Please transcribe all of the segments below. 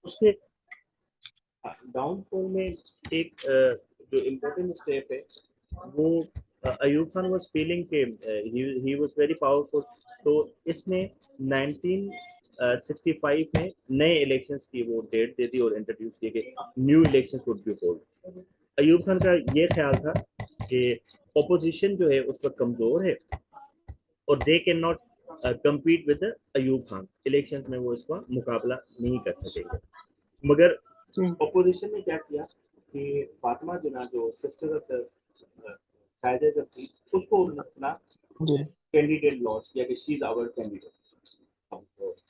اس کے ڈاؤن فال میں ایک جو امپورٹنٹ اسٹیپ ہے وہ ایوب خان واز فیلنگ کہ ہی واز ویری پاورفل. تو اس نے 1965 میں نئے الیکشنز کی وہ ڈیٹ دے دی اور انٹروڈیوس کی کہ new elections would be hold. Ayub Khan کا یہ خیال تھا کہ اپوزیشن جو ہے اس وقت کمزور ہے اور they can not compete with Ayub Khan. Elections میں وہ اس کا مقابلہ نہیں کر سکیں گے. مگر اپوزیشن نے کیا کیا کہ فاطمہ جناح جو سسٹر آف قائد اعظم تھی اس کو اپنا کینڈیڈیٹ لانچ کیا کہ شی از آور کینڈیڈیٹ.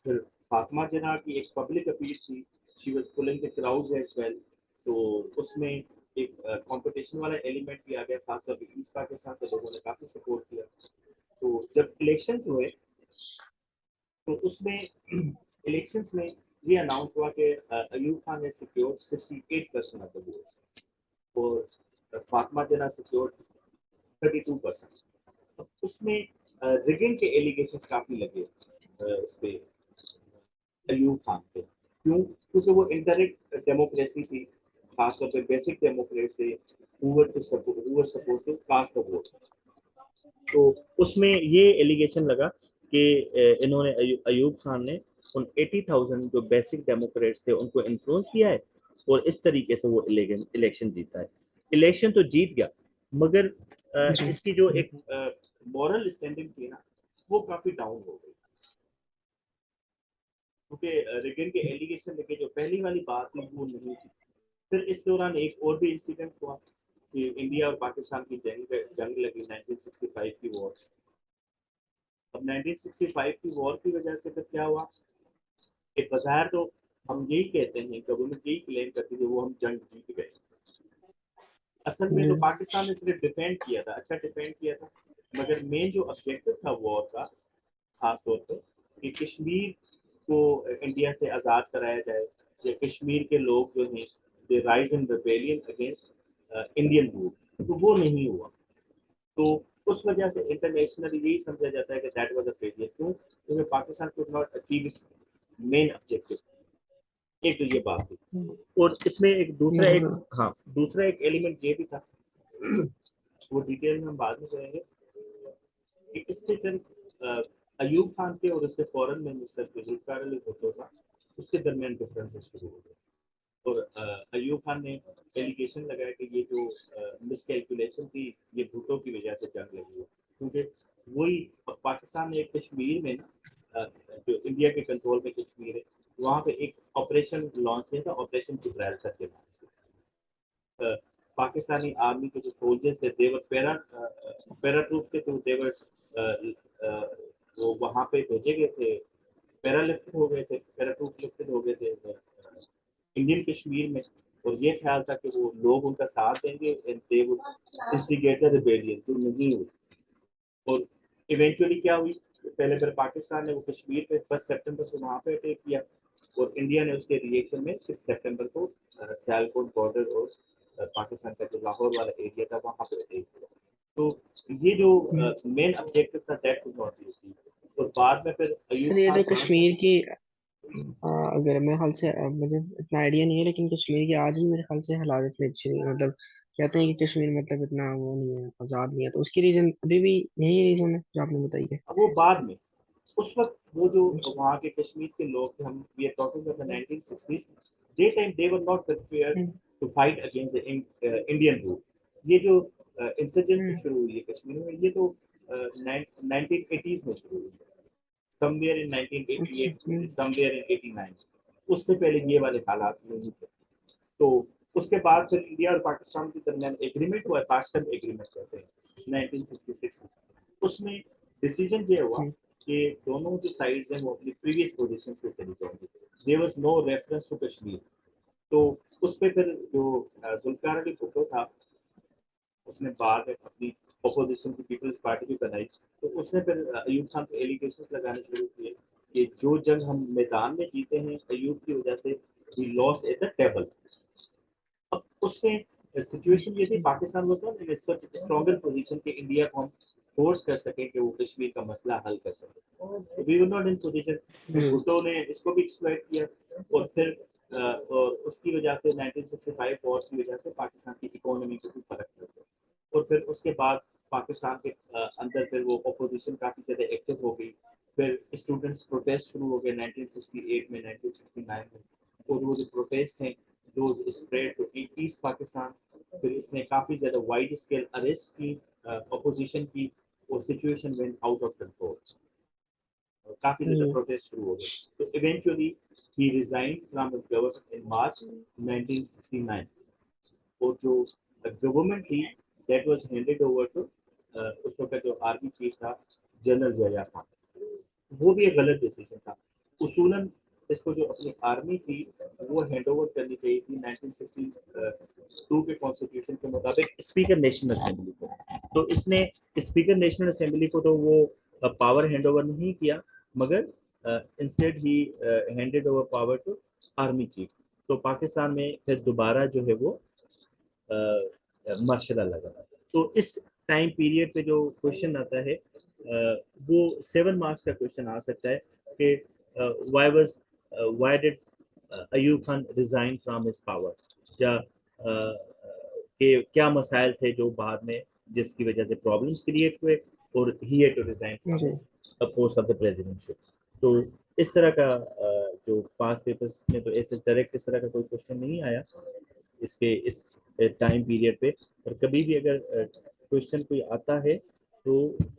پھر فاطمہ جناح کی ایک پبلک اپیل تھی, she was pulling the crowds as well. تو اس میں ایک کمپٹیشن والا ایلیمنٹ بھی آ گیا, خاص طور پہ ایسٹ پاکستان سے لوگوں نے کافی سپورٹ کیا. تو جب الیکشنز ہوئے تو اس میں الیکشنز میں یہ اناؤنس ہوا کہ ایوب خان نے سیکیور 68% آف دا ووٹس اور فاطمہ جناح سیکیور 32%. اس میں ریگنگ کے ایلیگیشنز کافی لگے اس پہ ایوب خان پہ. کیوں؟ کیونکہ وہ انڈائریکٹ ڈیموکریسی تھی, خاص طور پہ basic democracy who were supposed to cast the vote. تو اس میں یہ ایلیگیشن لگا کہ انہوں نے ایوب خان نے ان 80,000 جو بیسک ڈیموکریٹس تھے ان کو انفلوئنس کیا ہے اور اس طریقے سے وہ الیکشن جیتا ہے. الیکشن تو جیت گیا مگر اس کی جو ایک مورل اسٹینڈنگ تھی نا وہ کافی ڈاؤن ہو گئی, کیونکہ ریگن کے ایلیگیشن لگے. جو پہلی والی بات تھی وہ نہیں تھی. پھر اس دوران ایک اور بھی انسیڈنٹ ہوا کہ انڈیا اور پاکستان کی جنگ لگی 1965 کی وار. اب 1965 کی وار کی وجہ سے پھر کیا ہوا کہ بظاہر تو ہم یہی کہتے ہیں, گورنمنٹ یہی کلیم کرتی ہے وہ ہم جنگ جیت گئے. اصل میں تو پاکستان نے صرف ڈیفینڈ کیا تھا, اچھا ڈیفینڈ کیا تھا, مگر مین جو آبجیکٹو تھا وار کا خاص طور پہ کہ کشمیر کو انڈیا سے آزاد کرایا جائے یا کشمیر کے لوگ جو ہیں they rise in rebellion against Indian rule, تو وہ نہیں ہوا. تو اس وجہ سے انٹرنیشنلی یہی سمجھا جاتا ہے کہ دیٹ واز اے فیلئر. کیوں؟ کیونکہ Pakistan could not achieve its main objective. ایک تو یہ بات تھی. اور اس میں ایک دوسرا ایک ایلیمنٹ یہ بھی تھا, وہ ڈیٹیل میں ہم بعد میں کریں گے کہ اس سے پھر ایوب خان کے اور اس کے فورن منسٹر کے ذوالفقار علی بھٹو تھا اس کے درمیان ڈفرینسز شروع ہو گئے. اور ایوب خان نے ایلیگیشن لگایا کہ یہ جو مس کیلکولیشن تھی یہ بھٹو کی وجہ سے جنگ لگی ہے, کیونکہ وہی پاکستان نے ایک کشمیر میں نا جو انڈیا کے کنٹرول میں کشمیر ہے وہاں پہ ایک آپریشن لانچ کیا تھا, آپریشن جبرالٹر کے نام سے. پاکستانی آرمی کے جو سولجرس تھے دیور پیرا ٹروپ کے تھرو دیور وہ وہاں پہ بھیجے گئے تھے, پیرا لفٹڈ ہو گئے تھے, پیرا ٹروپ لفٹڈ ہو گئے تھے انڈین کشمیر میں. اور یہ خیال تھا کہ وہ لوگ ان کا ساتھ دیں گے انسٹیگیٹ دی ریبیلین, جو نہیں ہوئی. اور ایونچولی کیا ہوئی, پہلے پھر پاکستان نے وہ کشمیر پہ 1 سپٹمبر کو وہاں پہ اٹیک کیا اور انڈیا نے اس کے ریئیکشن میں 6 سپٹمبر کو سیالکوٹ بارڈر اور پاکستان کا جو لاہور والا ایریا تھا وہاں پہ اٹیک کیا. تو یہ جو مین آبجیکٹو تھا دیٹ واز ناٹ یوزڈ. اور بعد میں پھر ایوب خان کشمیر کی اگر میرے خیال سے مجھے اتنا آئیڈیا نہیں ہے لیکن کشمیر کی آج بھی میرے خیال سے حالات اتنے اچھے نہیں, مطلب کہتے ہیں کہ کشمیر مطلب اتنا وہ نہیں ہے, آزاد نہیں ہے, تو اس کی ریزن ابھی بھی یہی ریزن ہے جو آپ نے بتائی ہے. وہ بعد میں اس وقت وہ جو وہاں کے کشمیر کے لوگ تھے, ہم we are talking about 1960s, the time they were not prepared to fight against the Indian rule. یہ جو انسرجنسی شروع ہوئی ہے کشمیر میں یہ تو 1980s میں شروع ہوئی ہے, somewhere in 1988 somewhere in 89. اس سے پہلے یہ والے حالات نہیں تھے. تو اس کے بعد پھر انڈیا اور پاکستان کے درمیان ایگریمنٹ ہوا, تاشکند ایگریمنٹ کہتے ہیں 1966 میں. اس میں ڈیسیجن یہ ہوا کہ دونوں جو سائڈز ہیں وہ اپنی پریویس پوزیشنز پہ چلی جائیں گے. there was no reference to Kashmir. تو اس پہ پھر جو ذوالفقار علی بھٹو تھا اس نے بعد میں اپنی اپوزیشن کی پیپلز پارٹی بھی بنائی. تو اس نے پھر ایوب خان پہ ایلیگیشنز لگانے شروع کیے کہ جو جنگ ہم میدان میں جیتے ہیں ایوب کی وجہ سے we lost at the table. اب اس میں سچویشن یہ تھی Pakistan was not in such stronger position کہ انڈیا کو ہم فورس کر سکیں کہ وہ کشمیر کا مسئلہ حل کر سکے. We were not in position. Bhutto نے اس کو بھی ایکسپلائٹ کیا اور پھر اور اس کی وجہ سے 1965 وار کی وجہ سے پاکستان کی اکانومی کو بھی فرق پڑتا ہے. اور پھر اس کے بعد پاکستان کے اندر پھر وہ اپوزیشن کافی زیادہ ایکٹیو ہو گئی. پھر اسٹوڈنٹس پروٹیسٹ شروع ہو گئے 1968 میں 1969 میں, اور وہ جو پروٹیسٹ ہیں those spread to East Pakistan. پھر اس نے کافی زیادہ وائڈ اسکیل اریسٹ کی اپوزیشن کی, اور situation went out of control, کافی زیادہ پروٹیسٹ شروع ہو گئے. تو eventually he resigned from his government in March 1969, اور جو گورنمنٹ تھی that was handed over to اس وقت جو آرمی چیف تھا جنرل ضیاء خان. وہ بھی ایک غلط ڈیسیجن تھا. اصولاً اس کو جو اپنی آرمی تھی وہ ہینڈ اوور کرنی چاہیے تھی 1962 کے کانسٹیٹیوشن کے مطابق اسپیکر نیشنل اسمبلی کو. تو اس نے اسپیکر نیشنل اسمبلی کو تو وہ پاور ہینڈ اوور نہیں کیا, مگر instead he handed over power to army chief. تو پاکستان میں پھر دوبارہ جو ہے وہ مارشل لا لگا. تو اس ٹائم پیریڈ پہ جو کوشچن آتا ہے وہ 7 مارکس کا کوشچن آ سکتا ہے کہ why did Ayub Khan resign from his power, یا کہ کیا مسائل تھے جو بعد میں جس کی وجہ سے پرابلمس کریٹ ہوئے اور he had to resign from his post of the presidentship. تو اس طرح کا جو پاس پیپرز میں تو ایسے ڈائریکٹ اس طرح کا کوئی کوشچن نہیں آیا اس کے اس ٹائم پیریڈ پہ. اور کبھی بھی اگر کوشچن کوئی آتا ہے تو